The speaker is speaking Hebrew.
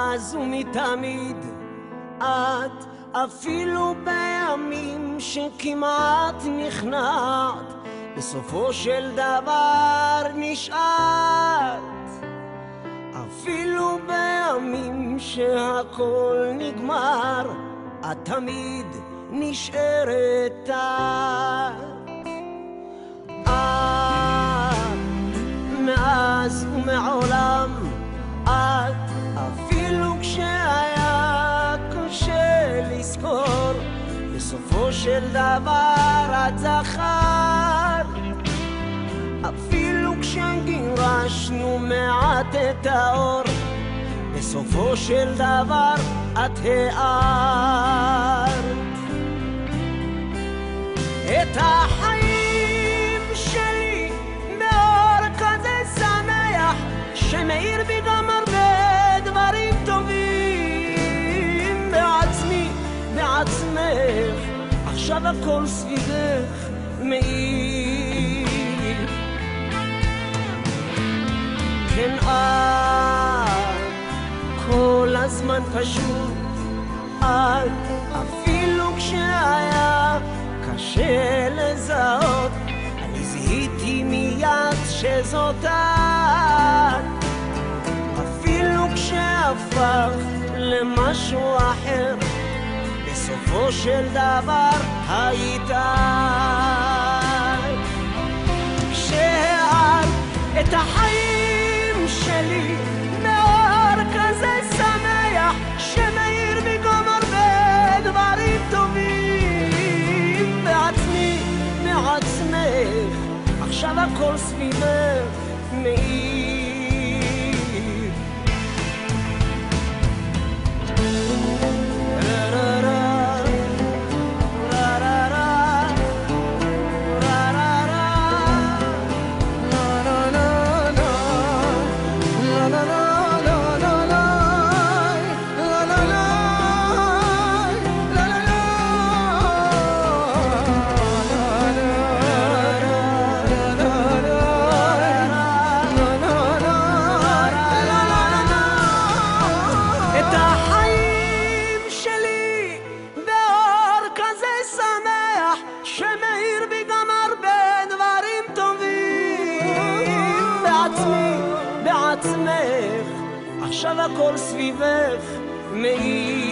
מאז ומתמיד את, אפילו בימים שכמעט נכנעת, בסופו של דבר נשארת. אפילו בימים שהכל נגמר, את תמיד נשארת את. מאז ומעולם את, אפילו כשהיה קשה לזכור, בסופו של דבר את זכרת. אפילו כשגירשנו מעט את האור, בסופו של דבר את הארת. את החיים שלי מאור כזה שמח, שמאיר בי גם הרבה דברים טובים. בעצמי, בעצמך, עכשיו הכל סביבך מאיר. כן, את כל הזמן פשוט את, אפילו כשהיה קשה לזהות, אני זיהיתי מיד שזאת את. אפילו כשהפך למשהו אחר, בסופו של דבר היית את. כשהארת את החיים שלי מאור כזה שמח, שמאיר בי גם הרבה דברים טובים. בעצמי, מעצמך, עכשיו הכל סביבך מאיר. עכשיו הכל סביבך מאיר.